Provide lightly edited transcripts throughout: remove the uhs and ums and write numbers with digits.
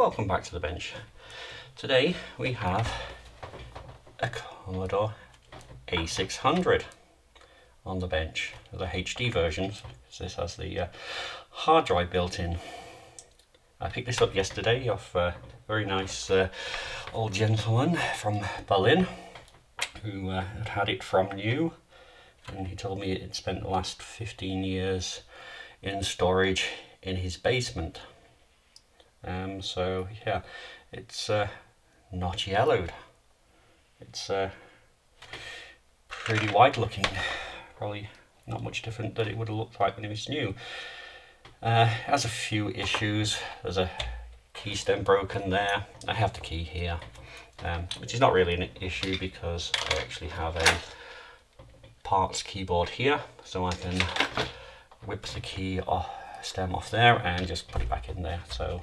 Welcome back to the bench. Today we have a Commodore A600 on the bench, the HD version, so this has the hard drive built in. I picked this up yesterday off a very nice old gentleman from Berlin who had it from new, and he told me it spent the last 15 years in storage in his basement. So yeah, it's not yellowed. It's pretty white looking, probably not much different than it would have looked like when it was new. It has a few issues. There's a key stem broken there. I have the key here, which is not really an issue because I actually have a parts keyboard here, so I can whip the key stem off there and just put it back in there. So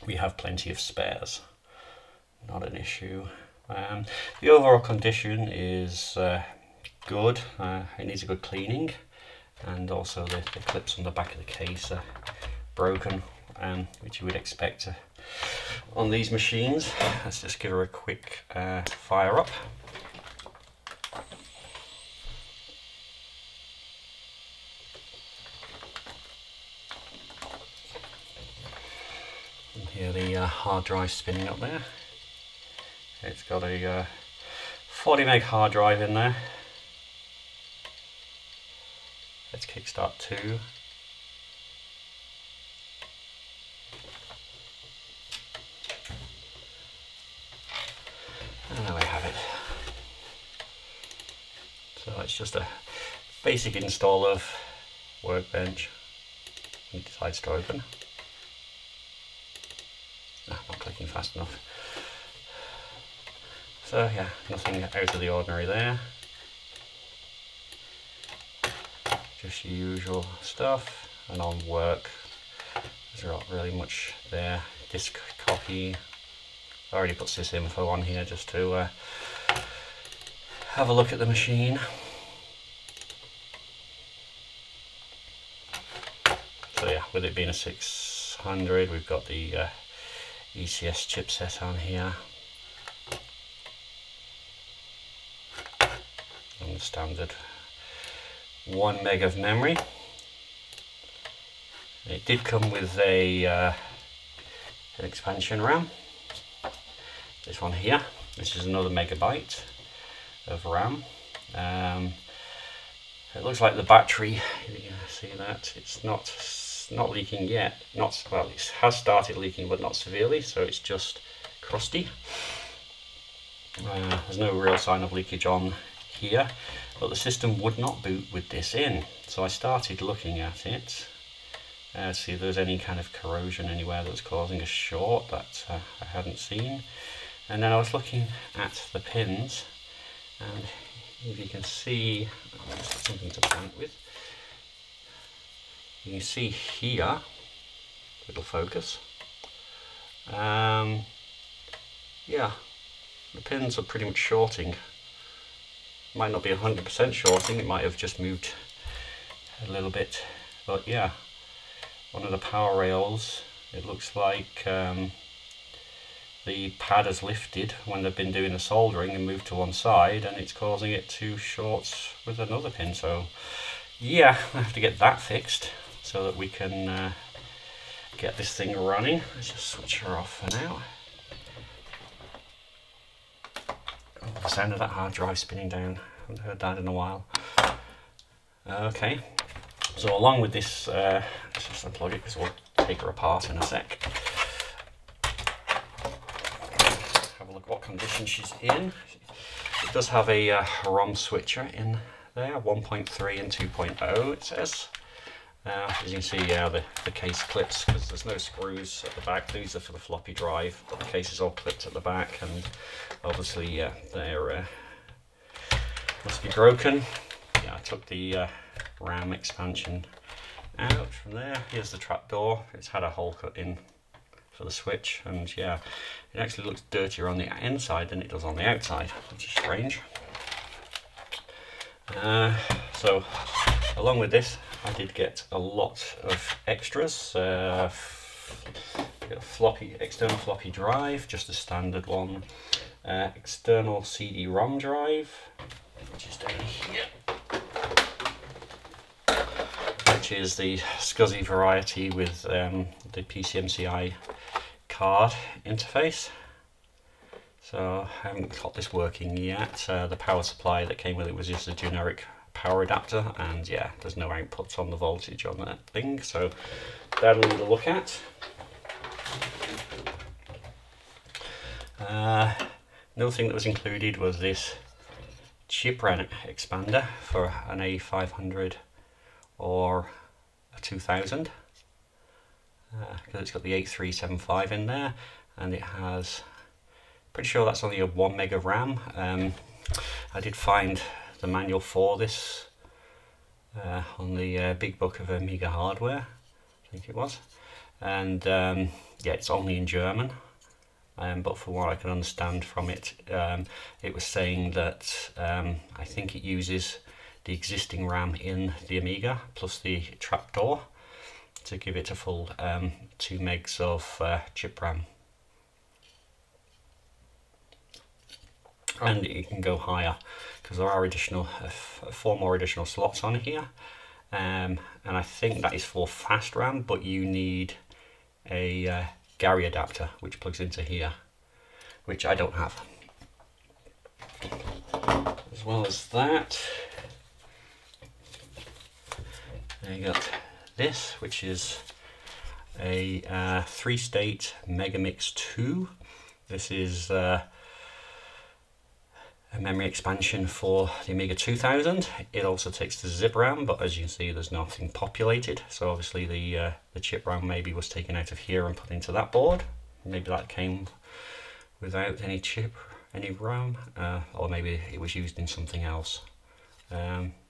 we have plenty of spares, not an issue. The overall condition is good. It needs a good cleaning, and also the clips on the back of the case are broken, which you would expect on these machines. Let's just give her a quick fire up. And here the hard drive spinning up there. It's got a 40 meg hard drive in there. Let's kickstart 2. And there we have it. So it's just a basic install of Workbench. It decides to open. Not clicking fast enough. So yeah, nothing out of the ordinary there. Just usual stuff. And on work, there's not really much there. Disk copy. I already put sysinfo on here just to have a look at the machine. So yeah, with it being a 600, we've got the ECS chipset on here. And the standard 1 meg of memory. It did come with an expansion RAM. This one here, this is another megabyte of RAM. It looks like the battery, you can see that it's not leaking yet. Well, it has started leaking, but not severely, so it's just crusty. There's no real sign of leakage on here, but the system would not boot with this in. So I started looking at it to see if there's any kind of corrosion anywhere that's causing a short that I hadn't seen. And then I was looking at the pins, and if you can see, something to point with. You can see here, it'll focus. Yeah, the pins are pretty much shorting. Might not be 100% shorting, it might have just moved a little bit, but yeah, one of the power rails, it looks like the pad has lifted when they've been doing the soldering and moved to one side, and it's causing it to short with another pin. So yeah, I have to get that fixed so that we can get this thing running. Let's just switch her off for now. Oh, the sound of that hard drive spinning down, I haven't heard that in a while. Okay, so along with this, let's just unplug it because we'll take her apart in a sec. Have a look what condition she's in. It does have a Rom Switcher in there, 1.3 and 2.0 it says. As you can see, yeah, the case clips, because there's no screws at the back. These are for the floppy drive, but the case is all clipped at the back, and obviously, yeah, they're must be broken. Yeah, I took the RAM expansion out from there. Here's the trapdoor. It's had a hole cut in for the switch, and yeah, it actually looks dirtier on the inside than it does on the outside, which is strange. So along with this, I did get a lot of extras, External floppy drive, just a standard one. External CD-ROM drive, which is down here, which is the SCSI variety with the PCMCI card interface. So I haven't got this working yet. The power supply that came with it was just a generic power adapter, and yeah, there's no outputs on the voltage on that thing, so that'll need a look at. Another thing that was included was this chip RAM expander for an A500 or a 2000, because it's got the 8375 in there, and it has, pretty sure that's only a 1 meg of RAM. I did find the manual for this on the big book of Amiga hardware, I think it was, and yeah, it's only in German. But from what I can understand from it, it was saying that I think it uses the existing RAM in the Amiga plus the trapdoor to give it a full 2 megs of chip RAM. And it can go higher because there are additional 4 more additional slots on here, and I think that is for fast RAM, but you need a Gary adapter which plugs into here, which I don't have. As well as that, you got this, which is a 3-state Megamix 2. This is a memory expansion for the Amiga 2000. It also takes the zip RAM, but as you can see, there's nothing populated. So obviously the chip RAM maybe was taken out of here and put into that board. Maybe that came without any RAM, or maybe it was used in something else.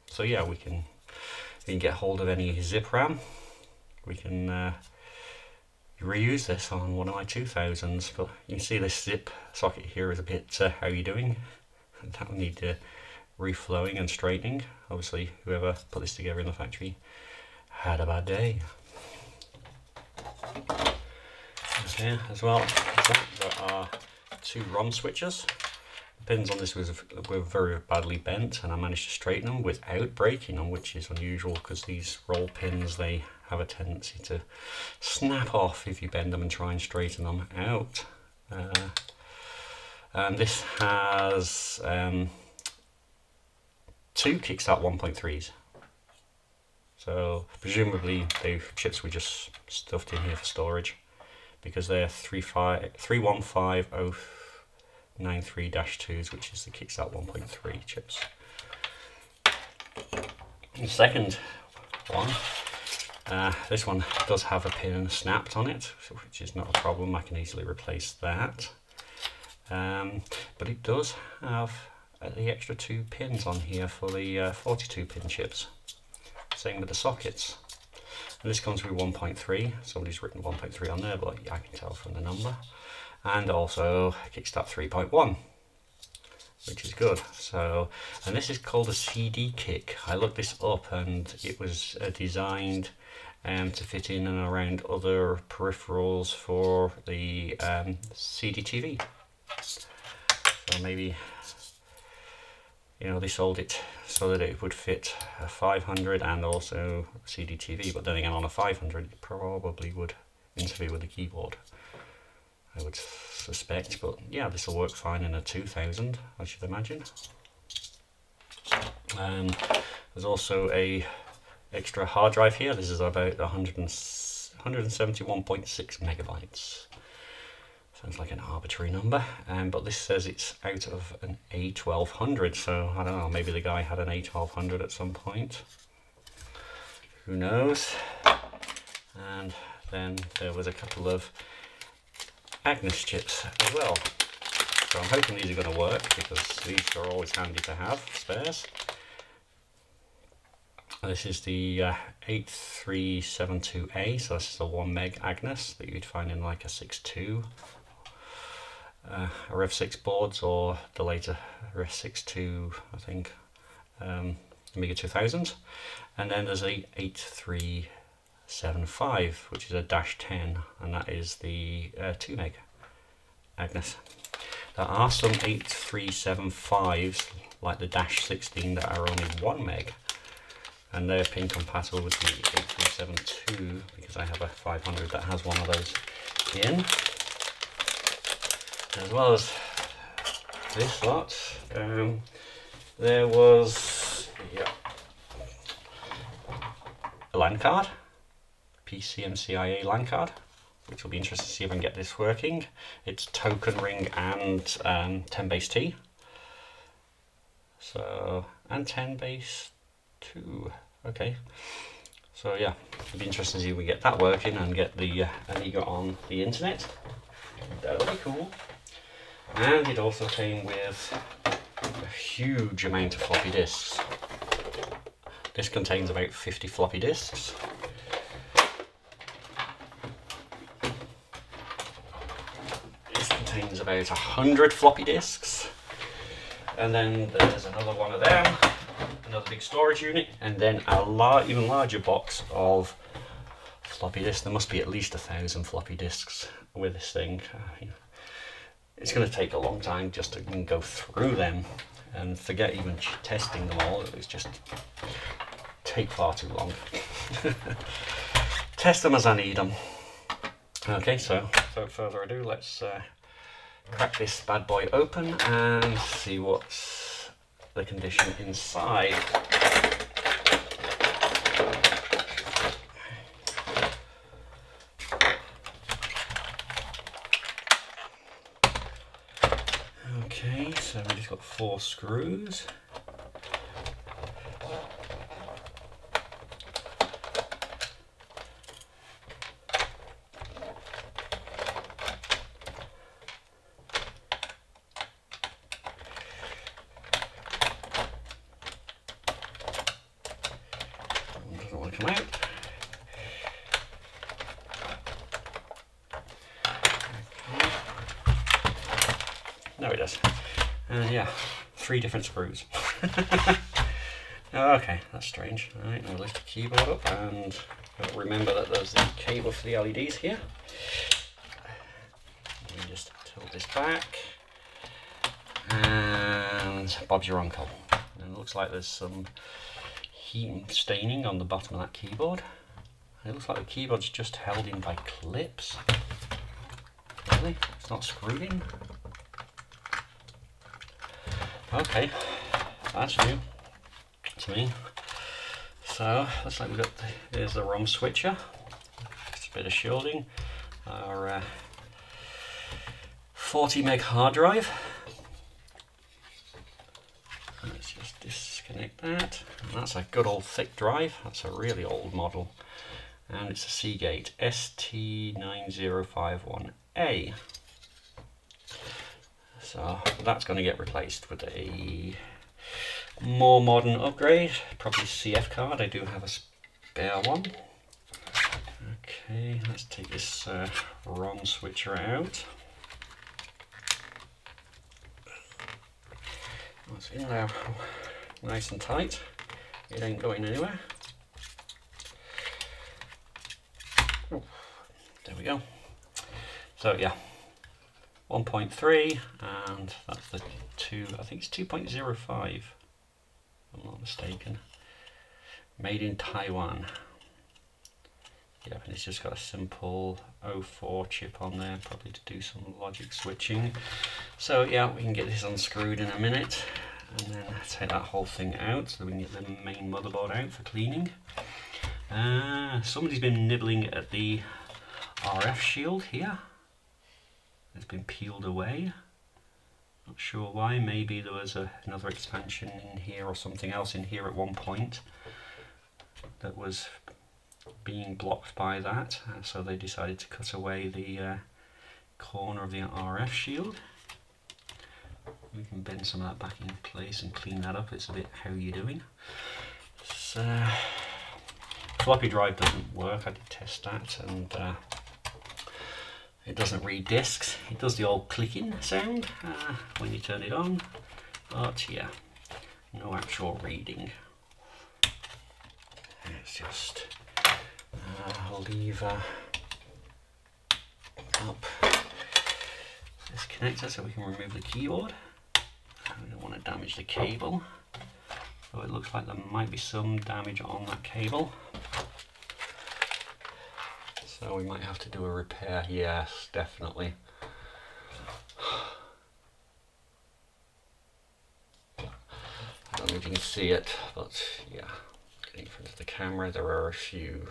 So yeah, we can get hold of any zip RAM. We can reuse this on one of my 2000s, but you can see this zip socket here is a bit how you doing. That will need reflowing and straightening. Obviously whoever put this together in the factory had a bad day. Here as well there are 2 Rom switchers. The pins on this were very badly bent, and I managed to straighten them without breaking them, which is unusual because these roll pins, they have a tendency to snap off if you bend them and try and straighten them out. And this has 2 kickstart 1.3s. So presumably the chips were just stuffed in here for storage, because they're 315093-2s, which is the kickstart 1.3 chips. The second one, this one does have a pin snapped on it, which is not a problem. I can easily replace that. But it does have the extra 2 pins on here for the 42 pin chips. Same with the sockets. And this comes with 1.3. Somebody's written 1.3 on there, but I can tell from the number. And also kickstart 3.1, which is good. So, and this is called a CD kick. I looked this up, and it was designed to fit in and around other peripherals for the CDTV. So maybe, you know, they sold it so that it would fit a 500 and also CDTV, but then again on a 500 it probably would interfere with the keyboard, I would suspect. But yeah, this will work fine in a 2000, I should imagine. There's also a extra hard drive here. This is about 171.6 megabytes. Sounds like an arbitrary number, but this says it's out of an A1200, so I don't know, maybe the guy had an A1200 at some point. Who knows? And then there was a couple of Agnes chips as well. So I'm hoping these are going to work, because these are always handy to have, spares. This is the 8372A, so this is a 1 meg Agnes that you'd find in like a 6.2. Rev 6 boards, or the later Rev 6.2, I think, Amiga 2000. And then there's a 83 2.75, which is a -10, and that is the 2 meg Agnes. There are some 8375s like the -16 that are only 1 meg, and they're pin compatible with the 8372 because I have a 500 that has one of those in, as well as this lot. There was a LAN card, PCMCIA LAN card, which will be interesting to see if I can get this working. It's token ring and 10 base T. So, and 10 base 2. Okay. So yeah, it'll be interesting to see if we get that working and get the Amiga on the internet. That'll be cool. And it also came with a huge amount of floppy disks. This contains about 50 floppy disks. This contains about 100 floppy disks. And then there's another one of them, another big storage unit, and then a even larger box of floppy disks. There must be at least 1,000 floppy disks with this thing. It's going to take a long time just to go through them, and forget even testing them all. It's just take far too long. Test them as I need them. Okay, so without further ado, let's crack this bad boy open and see what's the condition inside. Okay, so we just got 4 screws. Doesn't want to come out. No, it does. And yeah, 3 different screws. Okay, that's strange. Alright, now lift the keyboard up and remember that there's the cable for the LEDs here. You just tilt this back and Bob's your uncle. And it looks like there's some heat staining on the bottom of that keyboard. It looks like the keyboard's just held in by clips. Really? It's not screwed in? Okay, that's new to me. So, looks like we've got there's the Rom Switcher. Just a bit of shielding. Our 40 meg hard drive. Let's just disconnect that. And that's a good old thick drive. That's a really old model. And it's a Seagate ST9051A. So that's going to get replaced with a more modern upgrade, probably CF card. I do have a spare one. Okay, let's take this Rom Switcher out. It's in there nice and tight. It ain't going anywhere. Ooh, there we go. So yeah. 1.3, and that's the 2, I think it's 2.05, if I'm not mistaken. Made in Taiwan. Yeah, and it's just got a simple 04 chip on there, probably to do some logic switching. So yeah, we can get this unscrewed in a minute, and then take that whole thing out so we can get the main motherboard out for cleaning. Somebody's been nibbling at the RF shield here. It's been peeled away. Not sure why. Maybe there was another expansion in here or something else in here at one point that was being blocked by that. So they decided to cut away the corner of the RF shield. We can bend some of that back in place and clean that up. It's a bit how you doing. So, floppy drive doesn't work. I did test that, and it doesn't read discs. It does the old clicking sound when you turn it on, but yeah, no actual reading. Let's just lever up this connector so we can remove the keyboard. We don't want to damage the cable, so it looks like there might be some damage on that cable, so we might have to do a repair. Yes, definitely. I don't know if you can see it, but yeah, getting in front of the camera, there are a few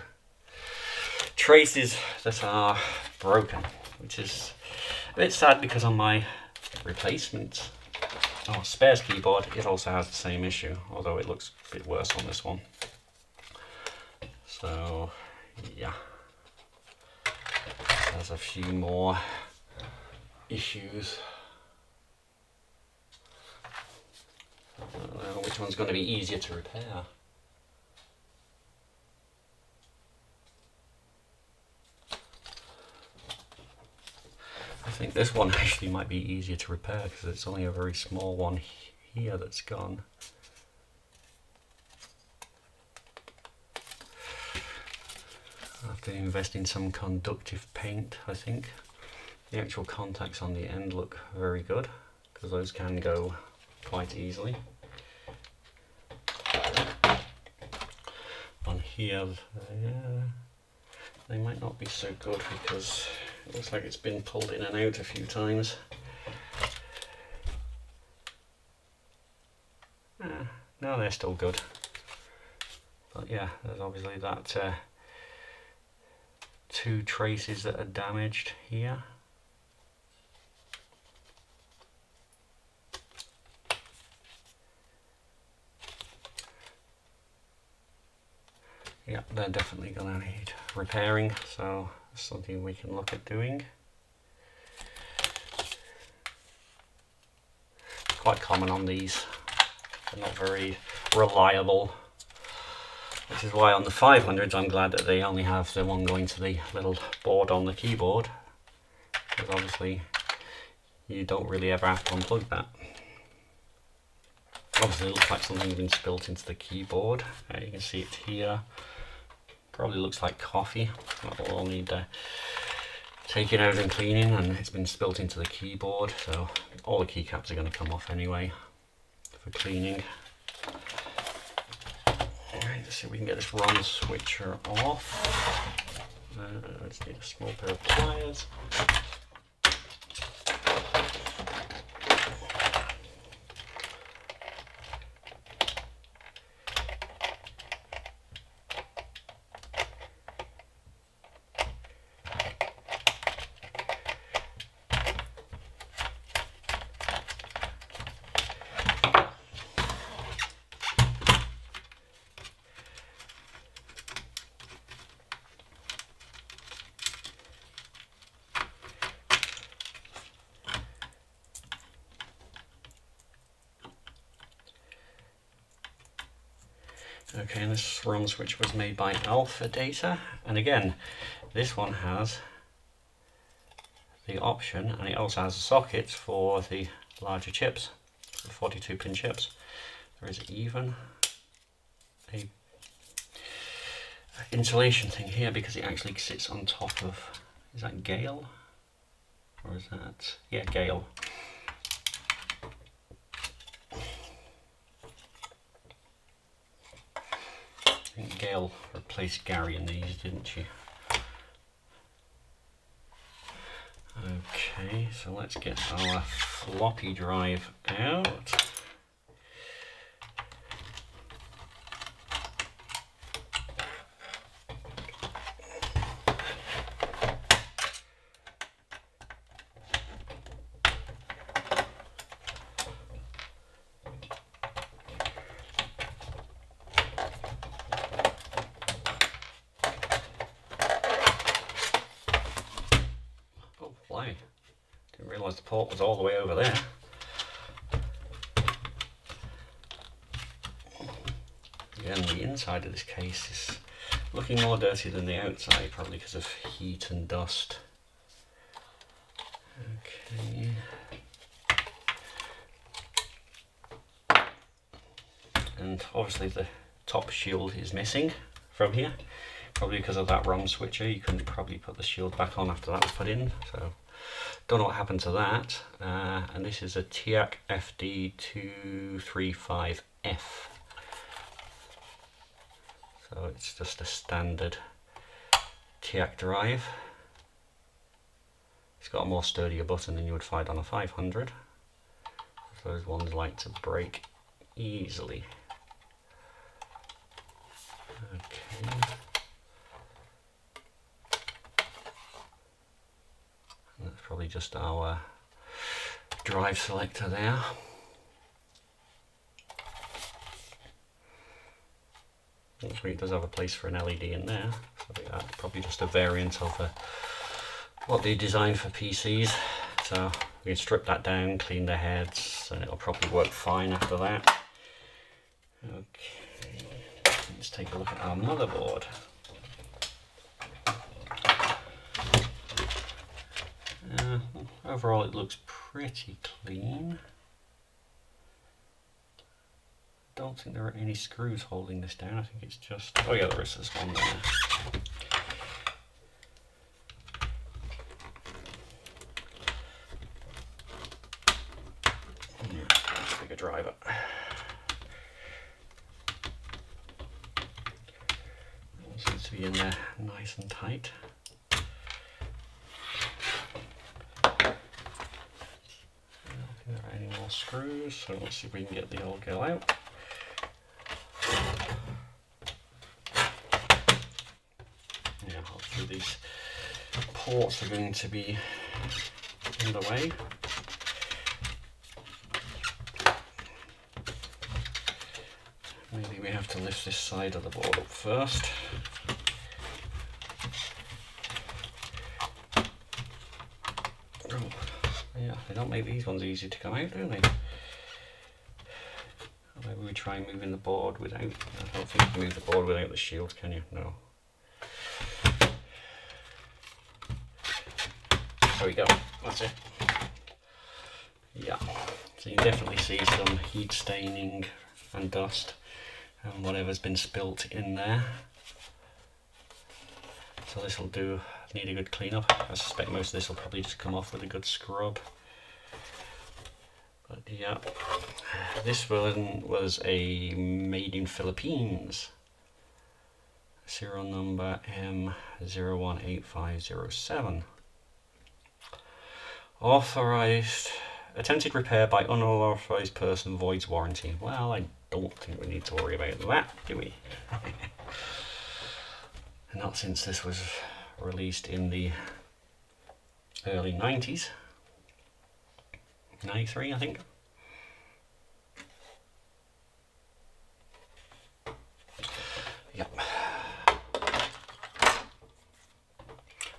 traces that are broken, which is a bit sad because on my replacement spares keyboard it also has the same issue, although it looks a bit worse on this one. So yeah, there's a few more issues. I don't know which one's going to be easier to repair. I think this one actually might be easier to repair because it's only a very small one here that's gone. I have to invest in some conductive paint, I think. The actual contacts on the end look very good because those can go quite easily. On here, they might not be so good because it looks like it's been pulled in and out a few times. No, they're still good. But yeah, there's obviously that two traces that are damaged here. Yeah, they're definitely going to need repairing, so it's something we can look at doing. It's quite common on these. They're not very reliable, which is why on the 500s I'm glad that they only have the one going to the little board on the keyboard, because obviously you don't really ever have to unplug that. Obviously it looks like something's been spilt into the keyboard. You can see it here. Probably looks like coffee. That'll all need taking out and cleaning, and it's been spilt into the keyboard, so all the keycaps are going to come off anyway for cleaning. Alright, let's see if we can get this Rom Switcher off. I just need a small pair of pliers. Okay, and this Rom Switch was made by Alpha Data, and again, this one has the option, and it also has a socket for the larger chips, the 42-pin chips. There is even a insulation thing here because it actually sits on top of, is that Gale? Or is that, yeah, Gale. I think Gail replaced Gary in these, didn't she? Okay, so let's get our floppy drive out. Didn't realise the port was all the way over there. Again, the inside of this case is looking more dirty than the outside, probably because of heat and dust. Okay. And obviously the top shield is missing from here. probably because of that Rom Switcher. You couldn't probably put the shield back on after that was put in, so don't know what happened to that. And this is a TIAC FD235F. So it's just a standard TIAC drive. It's got a more sturdier button than you would find on a 500. Those ones like to break easily. Okay. And that's probably just our drive selector there. It does have a place for an LED in there, so that's probably just a variant of what they designed for PCs. So we can strip that down, clean the heads, and it'll probably work fine after that. Okay, let's take a look at our motherboard. Overall it looks pretty clean. Don't think there are any screws holding this down. I think it's just, oh yeah, there is this one there. Let's take a driver. It seems to be in there nice and tight. I don't think there are any more screws, so let's see if we can get the old girl out. These ports are going to be in the way. Maybe we have to lift this side of the board up first. Oh, yeah, they don't make these ones easy to come out, do they? Maybe we try moving the board without, I don't think you can move the board without the shield, can you? No. There we go, that's it. Yeah, so you definitely see some heat staining and dust and whatever's been spilt in there. So this will need a good cleanup. I suspect most of this will probably just come off with a good scrub. But yeah, this one was a made in Philippines. Serial number M018507. Authorized, attempted repair by unauthorized person voids warranty. Well, I don't think we need to worry about that, do we? Not since this was released in the early 90s. 93, I think. Yep.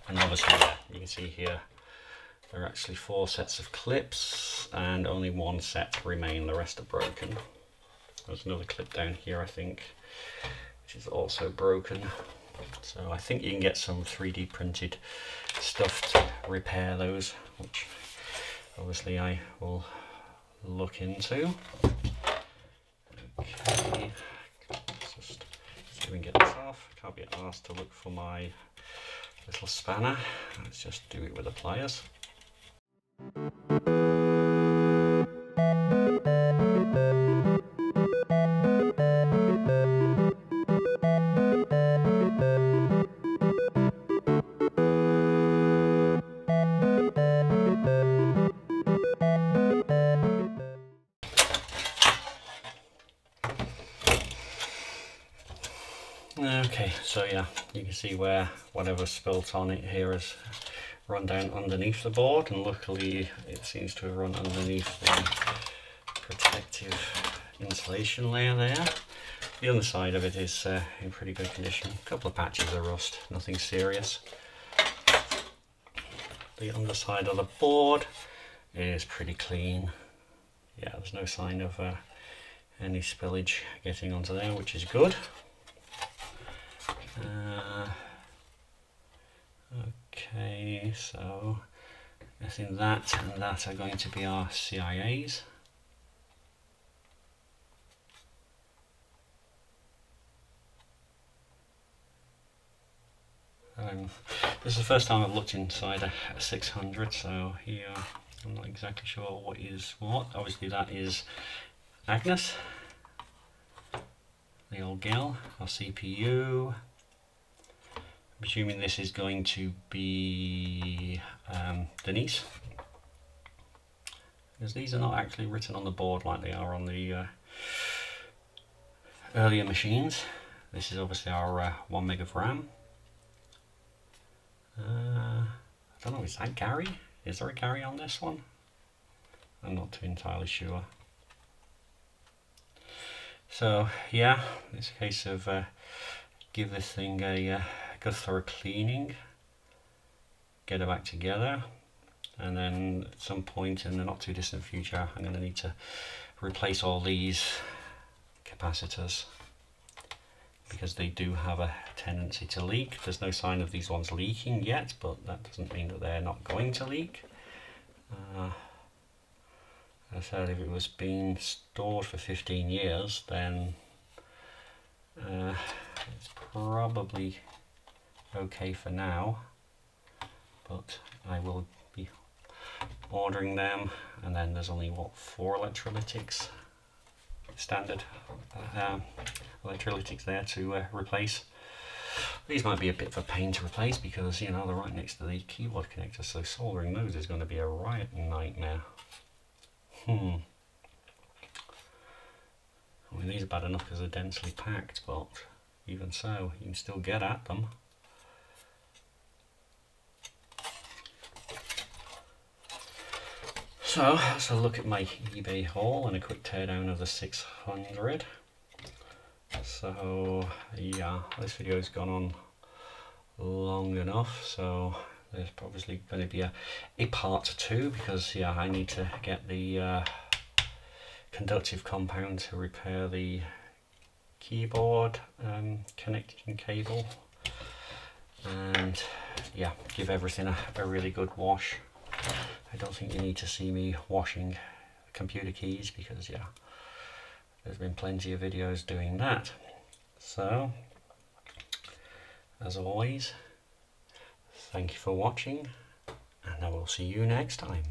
And obviously, you can see here, there are actually 4 sets of clips and only 1 set remain, the rest are broken. There's another clip down here, I think, which is also broken. So I think you can get some 3D printed stuff to repair those, which obviously I will look into. Okay, let's just see if we can get this off. Can't be asked to look for my little spanner. Let's just do it with the pliers. Okay, so yeah, you can see where whatever's spilt on it here has run down underneath the board, and luckily it seems to have run underneath the protective insulation layer there. The underside of it is in pretty good condition. A couple of patches of rust, nothing serious. The underside of the board is pretty clean. Yeah, there's no sign of any spillage getting onto there, which is good. Okay, so I think that and that are going to be our CIAs. This is the first time I've looked inside a 600, so here I'm not exactly sure what is what. Obviously that is Agnes, the old gal, our CPU. I'm assuming this is going to be Denise, because these are not actually written on the board like they are on the earlier machines. This is obviously our 1 meg of RAM. I don't know, is that Gary? Is there a Gary on this one? I'm not too entirely sure. So yeah, it's a case of give this thing a good thorough cleaning, get it back together, and then at some point in the not too distant future I'm going to need to replace all these capacitors, because they do have a tendency to leak. There's no sign of these ones leaking yet, but that doesn't mean that they're not going to leak. As I said, if it was being stored for 15 years, then it's probably okay for now, but I will be ordering them, and then there's only what, 4 electrolytics, standard electrolytics there to replace. These might be a bit of a pain to replace because, you know, they're right next to the keyboard connector, so soldering those is going to be a right nightmare. I mean, these are bad enough because they're densely packed, but even so, you can still get at them. So let's have a look at my eBay haul and a quick teardown of the 600. So yeah, this video's gone on long enough, so there's obviously going to be a part 2, because yeah, I need to get the conductive compound to repair the keyboard connection cable, and yeah, give everything a really good wash. I don't think you need to see me washing computer keys, because yeah, there's been plenty of videos doing that. So as always, thank you for watching, and I will see you next time.